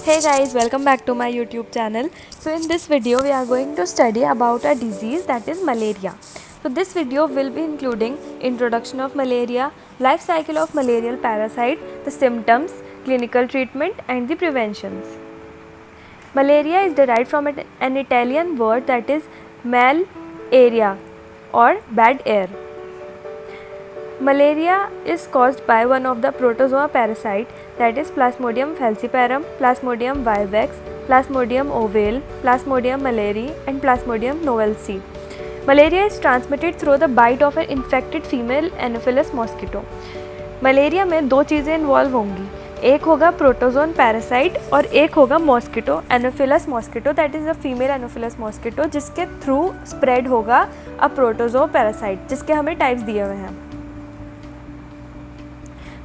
Hey guys, welcome back to my YouTube channel. So in this video we are going to study about a disease that is malaria. So this video will be including introduction of malaria, life cycle of malarial parasite, the symptoms, clinical treatment and the preventions. Malaria is derived from an Italian word that is mal area or bad air. Malaria is caused by one of the protozoa parasite, that is Plasmodium falciparum, Plasmodium vivax, Plasmodium ovale, Plasmodium malariae and Plasmodium novelsi. Malaria is transmitted through the bite of an infected female Anopheles mosquito. Malaria में दो चीज़ें involve होंगी, एक होगा protozoan parasite और एक होगा mosquito Anopheles mosquito, that is a female Anopheles mosquito, जिसके थ्रू स्प्रेड होगा अ प्रोटोजो पैरासाइट, जिसके हमें टाइप्स दिए हुए हैं.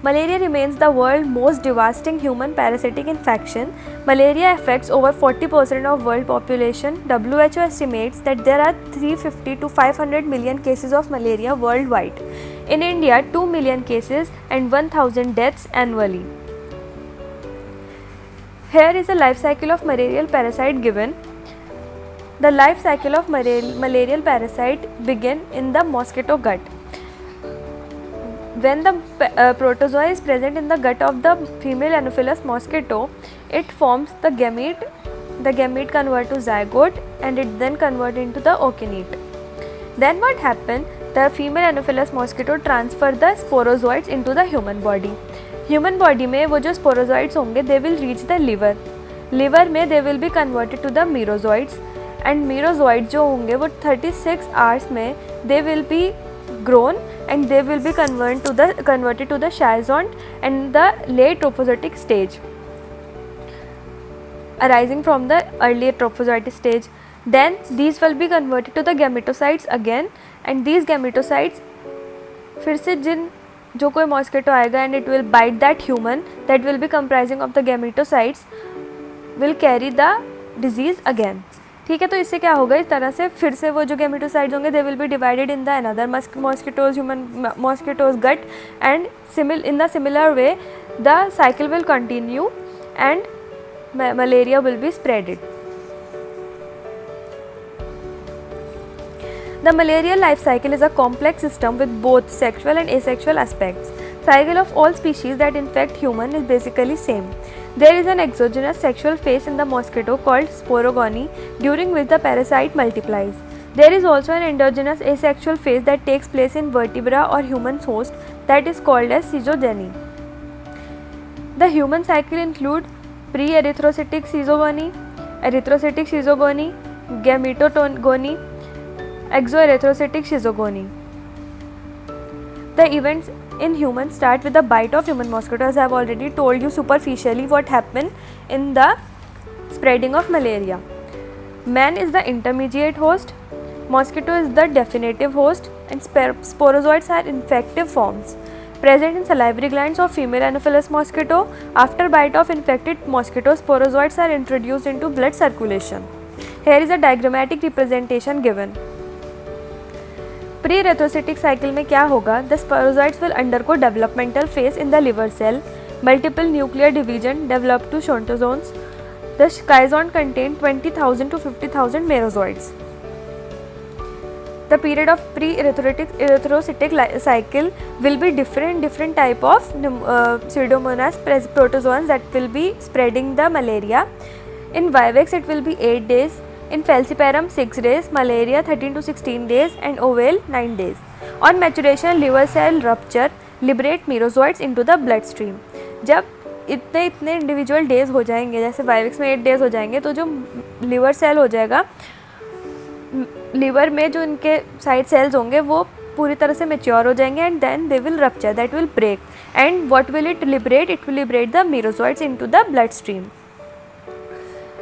Malaria remains the world's most devastating human parasitic infection. Malaria affects over 40% of world population. WHO estimates that there are 350 to 500 million cases of malaria worldwide. In India, 2 million cases and 1000 deaths annually. Here is a life cycle of malarial parasite given. The life cycle of malarial parasite begin in the mosquito gut. When the protozoa is present in the gut of the female Anopheles mosquito, it forms the gamete. The gamete convert to zygote and it then convert into the ookinete. Then what happens? The female Anopheles mosquito transfer the sporozoites into the human body. Human body में वो जो sporozoites होंगे, they will reach the liver. Liver में they will be converted to the merozoites and merozoites जो होंगे वो 36 hours में they will be grown and they will be converted to the schizont and the late trophozoitic stage, arising from the earlier trophozoitic stage. Then these will be converted to the gametocytes again, and these gametocytes फिर से जो कोई mosquito आएगा and it will bite that human that will be comprising of the gametocytes will carry the disease again. ठीक है, तो इससे क्या होगा, इस तरह से फिर से वो जो गेमेटोसाइड्स होंगे they will be divided in the another mosquitoes human mosquitoes gut and in the similar way the cycle will continue and malaria will be spreaded. The malarial life cycle is a complex system with both sexual and asexual aspects. Cycle of all species that infect human is basically same. There is an exogenous sexual phase in the mosquito called sporogony, during which the parasite multiplies. There is also an endogenous asexual phase that takes place in vertebra or human host, that is called as schizogeny. The human cycle includes pre-erythrocytic schizogony, erythrocytic schizogony, gametogony, exoerythrocytic schizogony. The events in humans start with the bite of human mosquito. As I have already told you superficially what happened in the spreading of malaria. Man is the intermediate host, mosquito is the definitive host, and sporozoites are infective forms present in salivary glands of female Anopheles mosquito. After bite of infected mosquito, sporozoites are introduced into blood circulation. Here is a diagrammatic representation given. Pre-erythrocytic cycle में क्या होगा? The sporozoites will undergo developmental phase in the liver cell. Multiple nuclear division develop to schontozones. The schizont contain 20,000 to 50,000 merozoites. The period of pre-erythrocytic cycle will be different type of pseudomonas protozoans that will be spreading the malaria. In vivax it will be 8 days. In falciparum 6 days, malaria 13 to 16 days and ovale 9 days. On maturation, liver cell rupture liberate merozoites into the bloodstream. जब इतने individual days हो जाएंगे, जैसे vivax में 8 days हो जाएंगे, तो जो लिवर सेल हो जाएगा, लिवर में जो इनके साइड सेल्स होंगे वो पूरी तरह से मेच्योर हो जाएंगे and then they will rupture, that will break and what will it will liberate the merozoites into the bloodstream.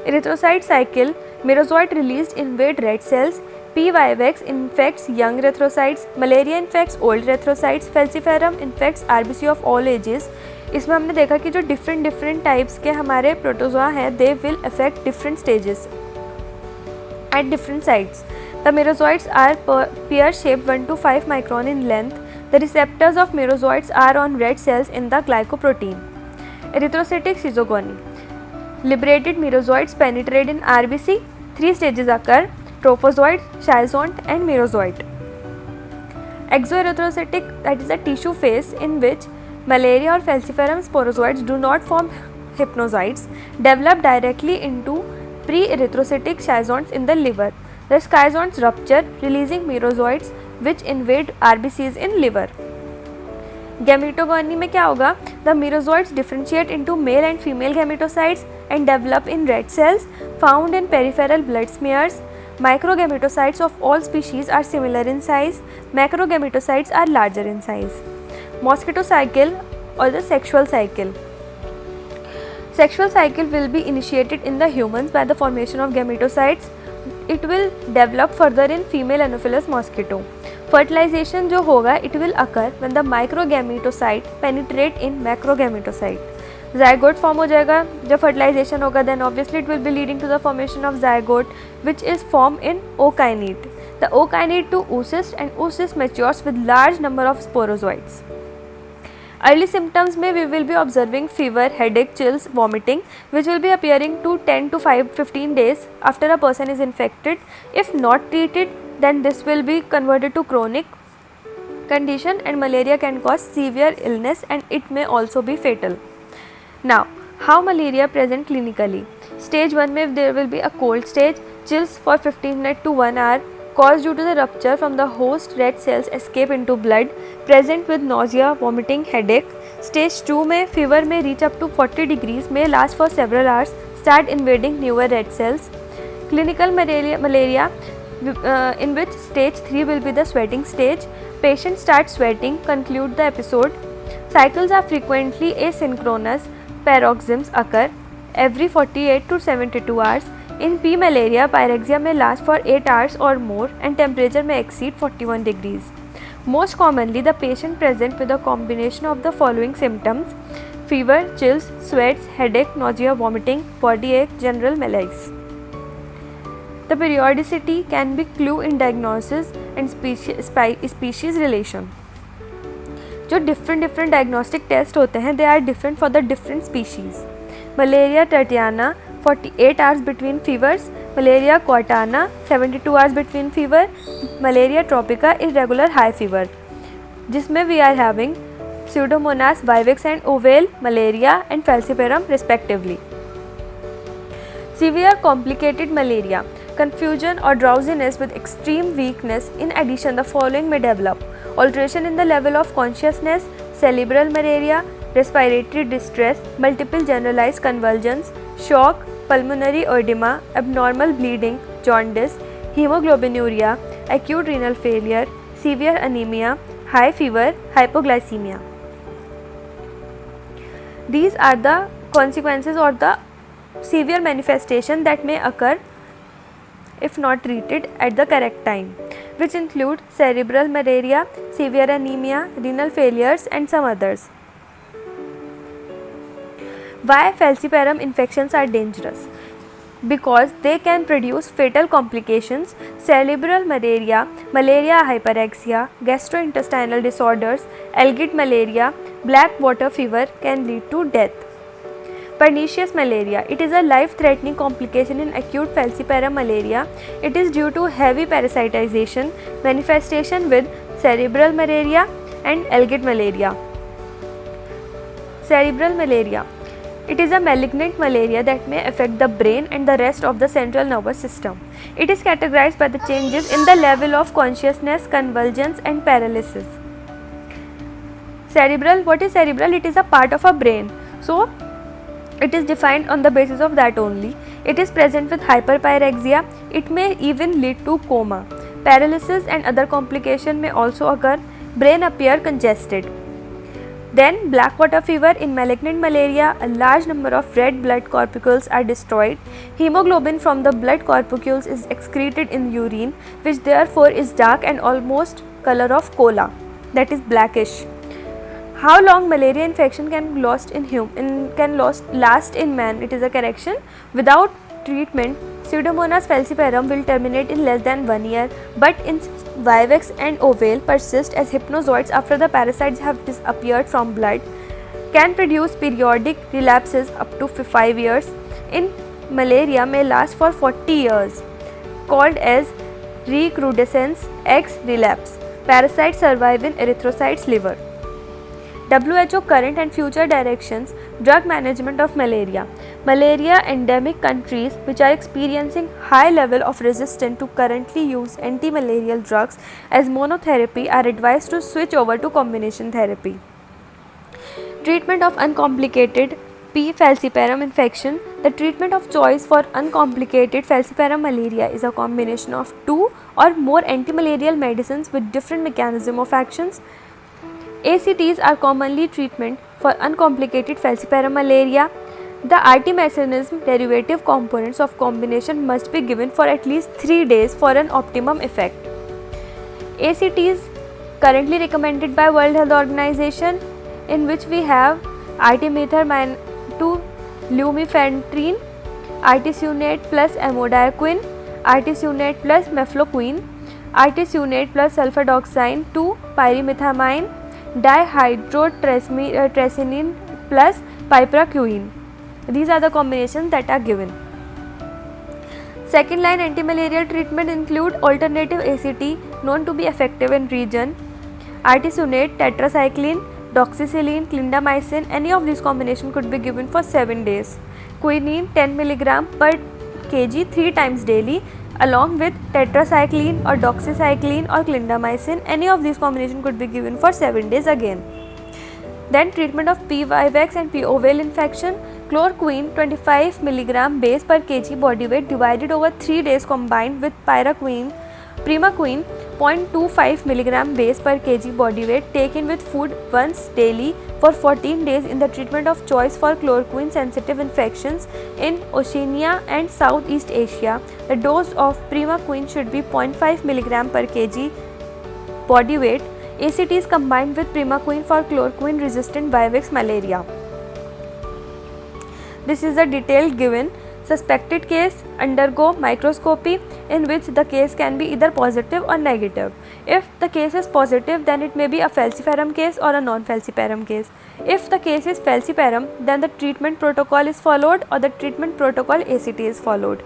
Erythrocyte cycle, merozoite released invade red cells. P. vivax infects young erythrocytes. Malaria infects old erythrocytes. Falciparum infects RBC of all ages. इसमें हमने देखा कि जो different types के हमारे protozoa हैं, they will affect different stages at different sites. The merozoites are pear-shaped 1 to 5 micron in length. The receptors of merozoites are on red cells in the glycoprotein. Erythrocytic schizogony. Liberated merozoites penetrate in RBC. 3 stages occur: trophozoite, schizont, and merozoite. Exoerythrocytic, that is a tissue phase in which malaria or falciparum sporozoites do not form hypnozoites, develop directly into pre-erythrocytic schizonts in the liver. The schizonts rupture, releasing merozoites which invade RBCs in liver. Gametogony में क्या होगा? The merozoites differentiate into male and female gametocytes and develop in red cells found in peripheral blood smears. Microgametocytes of all species are similar in size. Macrogametocytes are larger in size. Mosquito cycle or the sexual cycle. Sexual cycle will be initiated in the humans by the formation of gametocytes. It will develop further in female Anopheles mosquito. Fertilization जो होगा it will occur when the microgametocyte penetrate in macrogametocyte. Zygote form हो जाएगा जब fertilization होगा, then obviously it will be leading to the formation of zygote which is formed in ookinete. The ookinete to oocyst and oocyst matures with large number of sporozoites. Early symptoms में we will be observing fever, headache, chills, vomiting which will be appearing to 10 to 15 days after a person is infected. If not treated, then this will be converted to chronic condition and malaria can cause severe illness and it may also be fatal. Now, how malaria present clinically? Stage 1 में there will be a cold stage, chills for 15 minutes to 1 hour, caused due to the rupture from the host red cells escape into blood, present with nausea, vomiting, headache. Stage 2 में fever may reach up to 40 degrees, may last for several hours, start invading newer red cells. Clinical malaria in which stage 3 will be the sweating stage. Patient starts sweating, conclude the episode. Cycles are frequently asynchronous. Paroxysms occur every 48 to 72 hours. In P. malaria, pyrexia may last for 8 hours or more and temperature may exceed 41 degrees. Most commonly, the patient presents with a combination of the following symptoms: fever, chills, sweats, headache, nausea, vomiting, body ache, general malaise. The periodicity can be clue in diagnosis and species relation. जो different diagnostic tests होते हैं, they are different for the different species. Malaria tertiana 48 hours between fevers, Malaria coartana 72 hours between fever, Malaria tropica irregular high fever, जिसमें we are having Pseudomonas vivax and ovale malaria and falciparum respectively. Severe complicated malaria, confusion or drowsiness with extreme weakness. In addition, the following may develop: alteration in the level of consciousness, cerebral malaria, respiratory distress, multiple generalized convulsions, shock, pulmonary edema, abnormal bleeding, jaundice, hemoglobinuria, acute renal failure, severe anemia, high fever, hypoglycemia. These are the consequences or the severe manifestation that may occur if not treated at the correct time, which include cerebral malaria, severe anemia, renal failures and some others. Why falciparum infections are dangerous? Because they can produce fatal complications: cerebral malaria, malaria hyperexia, gastrointestinal disorders, algid malaria, black water fever can lead to death. Pernicious malaria, it is a life-threatening complication in acute falciparum malaria. It is due to heavy parasitization, manifestation with cerebral malaria and algid malaria. Cerebral malaria, it is a malignant malaria that may affect the brain and the rest of the central nervous system. It is categorized by the changes in the level of consciousness, convulsions and paralysis. Cerebral, what is cerebral? It is a part of a brain. So, it is defined on the basis of that only. It is present with hyperpyrexia. It may even lead to coma. Paralysis and other complications may also occur. Brain appear congested. Then black water fever. In malignant malaria, a large number of red blood corpuscles are destroyed. Hemoglobin from the blood corpuscles is excreted in urine, which therefore is dark and almost color of cola, that is blackish. How long malaria infection can last in man? It is a correction. Without treatment, Pseudomonas falciparum will terminate in less than 1 year, but in vivax and ovale persist as hypnozoites after the parasites have disappeared from blood, can produce periodic relapses up to 5 years. in malaria may last for 40 years, called as recrudescence X relapse. Parasites survive in erythrocytes liver. WHO current and future directions, drug management of malaria. Malaria endemic countries which are experiencing high level of resistance to currently used anti-malarial drugs as monotherapy are advised to switch over to combination therapy. Treatment of uncomplicated P. falciparum infection. The treatment of choice for uncomplicated falciparum malaria is a combination of 2 or more antimalarial medicines with different mechanism of actions. ACTs are commonly treatment for uncomplicated falciparum malaria. The artemisinin derivative components of combination must be given for at least 3 days for an optimum effect. ACTs currently recommended by World Health Organization, in which we have artemether 2 lumefantrine, artesunate plus amodiaquine, artesunate plus mefloquine, artesunate plus sulfadoxine 2 pyrimethamine, dihydrotracinin plus piperacillin. These are the combinations that are given. Second line antimalarial treatment include alternative ACT known to be effective in region, artesunate, tetracycline, doxycycline, clindamycin. Any of these combination could be given for 7 days. Quinine 10 mg per kg 3 times daily along with tetracycline or doxycycline or clindamycin. Any of these combination could be given for 7 days again. Then treatment of P. vivax and P. ovale infection. Chloroquine 25 mg base per kg body weight divided over 3 days combined with primaquine 0.25 mg base per kg body weight taken with food once daily for 14 days in the treatment of choice for chloroquine sensitive infections in Oceania and Southeast Asia. The dose of primaquine should be 0.5 mg per kg body weight. ACT is combined with primaquine for chloroquine resistant vivax malaria. This is a detail given. Suspected case undergo microscopy, in which the case can be either positive or negative. If the case is positive, then it may be a falciparum case or a non-falciparum case. If the case is falciparum, then the treatment protocol is followed or the treatment protocol ACT is followed.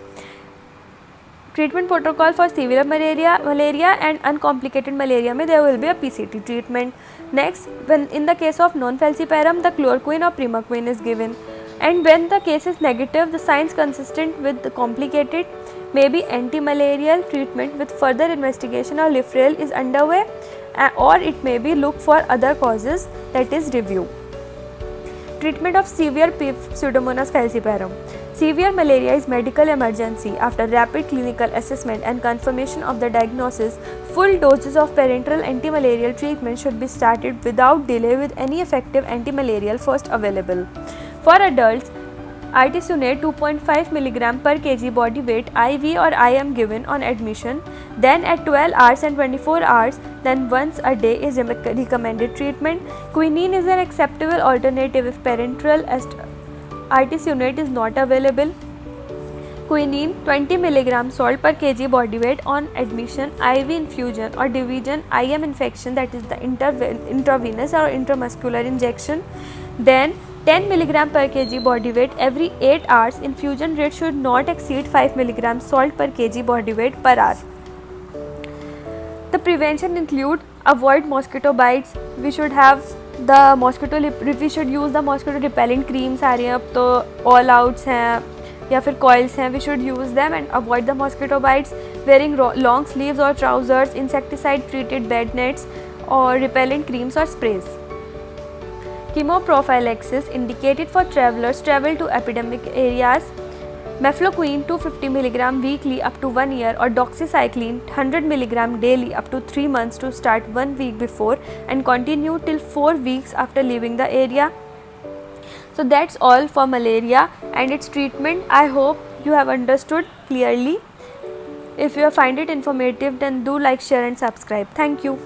Treatment protocol for severe malaria and uncomplicated malaria में there will be a PCT treatment. Next, when in the case of non-falciparum, the chloroquine or primaquine is given. And when the case is negative, the signs consistent with the complicated may be anti-malarial treatment with further investigation or referral is underway, or it may be look for other causes, that is review. Treatment of severe Pseudomonas falciparum. Severe malaria is medical emergency. After rapid clinical assessment and confirmation of the diagnosis, full doses of parenteral antimalarial treatment should be started without delay with any effective antimalarial first available. For adults, artesunate 2.5 mg per kg body weight IV or IM given on admission, then at 12 hours and 24 hours, then once a day is recommended treatment. Quinine is an acceptable alternative if parenteral artesunate is not available. Quinine 20 mg salt per kg body weight on admission, IV infusion or division IM infection, that is the intravenous or intramuscular injection. Then 10 mg per kg body weight every 8 hours. Infusion rate should not exceed 5 mg salt per kg body weight per hour. The prevention include avoid mosquito bites. We should have the we should use the mosquito repellent creams आ रही हैं अब तो all outs हैं या फिर coils हैं, we should use them and avoid the mosquito bites. Wearing long sleeves or trousers, insecticide treated bed nets or repellent creams or sprays. Chemoprophylaxis indicated for travelers travel to epidemic areas. Mefloquine 250 mg weekly up to 1 year or doxycycline 100 mg daily up to 3 months to start 1 week before and continue till 4 weeks after leaving the area. So that's all for malaria and its treatment. I hope you have understood clearly. If you find it informative, then do like, share and subscribe. Thank you.